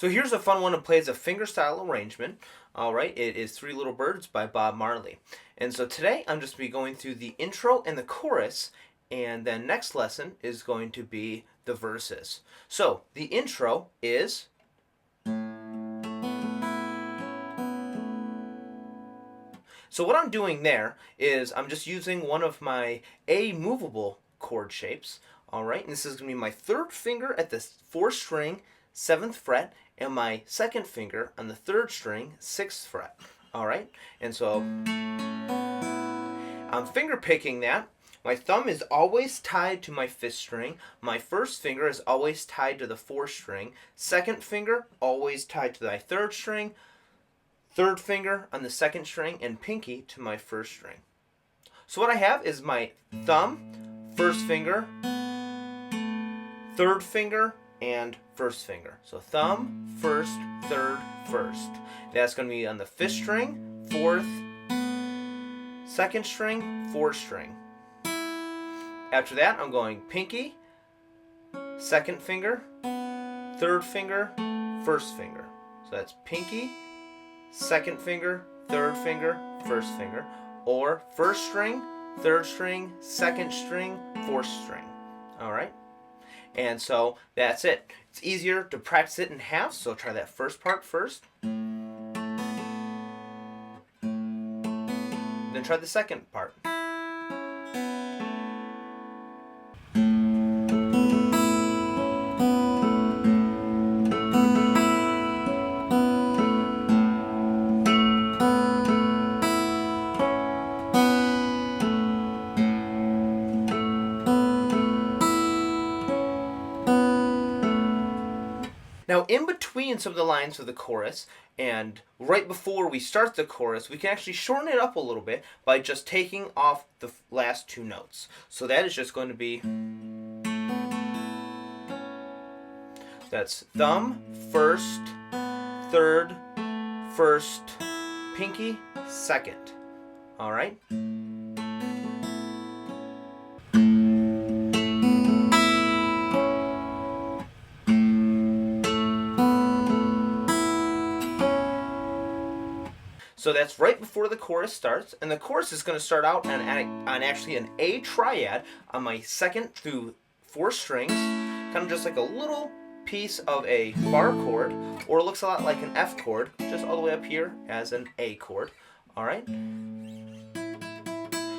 So here's a fun one to play as a fingerstyle arrangement. All right, it is Three Little Birds by Bob Marley. And so today I'm just going to be going through the intro and the chorus, and then next lesson is going to be the verses. So the intro is... So what I'm doing there is I'm just using one of my A movable chord shapes. All right, and this is going to be my third finger at the 4th string, 7th fret, and my second finger on the 3rd string, 6th fret. All right, and so I'm finger picking that. My thumb is always tied to my 5th string. My first finger is always tied to the 4th string. Second finger always tied to my 3rd string. Third finger on the 2nd string, and pinky to my 1st string. So what I have is my thumb, 1st finger, 3rd finger, and 1st finger. So thumb, 1st, 3rd, 1st. That's going to be on the 5th string, 4th, 2nd string, 4th string. After that, I'm going pinky, 2nd finger, 3rd finger, 1st finger. So that's pinky, 2nd finger, 3rd finger, 1st finger, or 1st string, 3rd string, 2nd string, 4th string. All right? And so that's it. It's easier to practice it in half, so try that first part first. Then try the second part. Now, in between some of the lines of the chorus and right before we start the chorus, we can actually shorten it up a little bit by just taking off the last 2 notes. So that is just going to be... That's thumb, 1st, 3rd, 1st, pinky, 2nd. All right? So that's right before the chorus starts, and the chorus is going to start out on actually an A triad on my 2nd through 4th strings, kind of just like a little piece of a bar chord, or it looks a lot like an F chord, just all the way up here as an A chord. All right.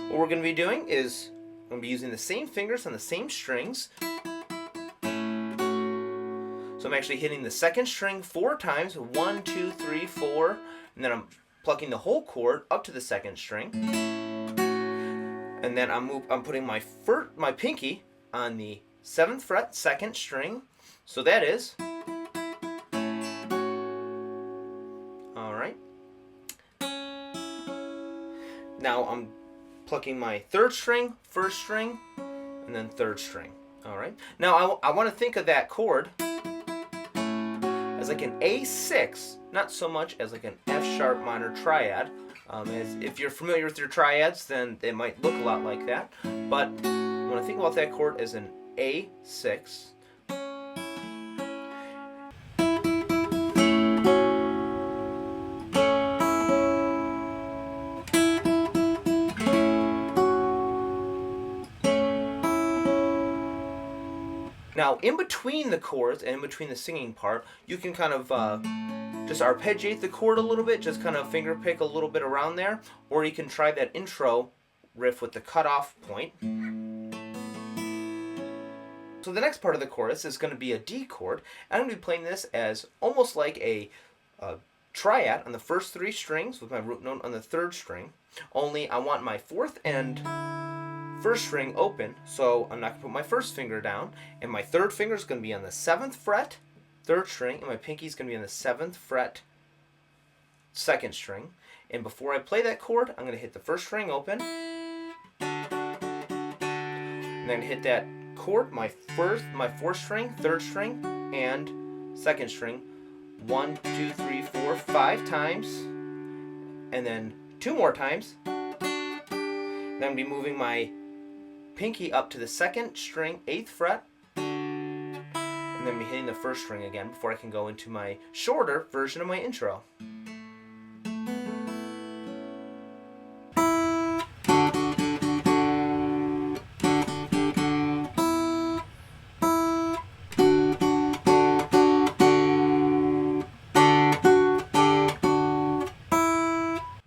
What we're going to be doing is I'm going to be using the same fingers on the same strings. So I'm actually hitting the 2nd string 4 times, 1, 2, 3, 4, and then I'm plucking the whole chord up to the 2nd string, and then I'm putting my pinky on the 7th fret, 2nd string. So that is, all right. Now I'm plucking my 3rd string, 1st string, and then 3rd string. All right. Now I want to think of that chord as like an A6, not so much as like an F sharp minor triad. If you're familiar with your triads, then they might look a lot like that. But when I think about that chord as an A6, now, in between the chords and in between the singing part, you can kind of just arpeggiate the chord a little bit, just kind of finger pick a little bit around there, or you can try that intro riff with the cutoff point. So the next part of the chorus is going to be a D chord. I'm going to be playing this as almost like a triad on the first 3 strings with my root note on the 3rd string, only I want my 4th and 1st string open, so I'm not going to put my 1st finger down, and my 3rd finger is going to be on the 7th fret, 3rd string, and my pinky is going to be on the 7th fret, 2nd string. And before I play that chord, I'm going to hit the 1st string open, and then hit that chord, my 4th string, 3rd string, and 2nd string, 1, 2, 3, 4, 5 times, and then 2 more times. Then I'm going to be moving my pinky up to the 2nd string, 8th fret, And then be hitting the first string again before I can go into my shorter version of my intro.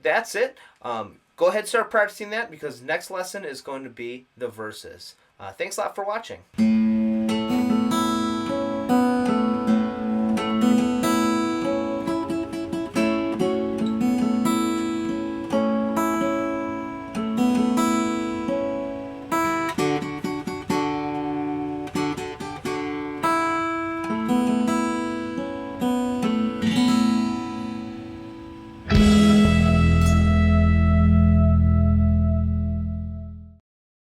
That's it. Go ahead and start practicing that because next lesson is going to be the verses. Thanks a lot for watching.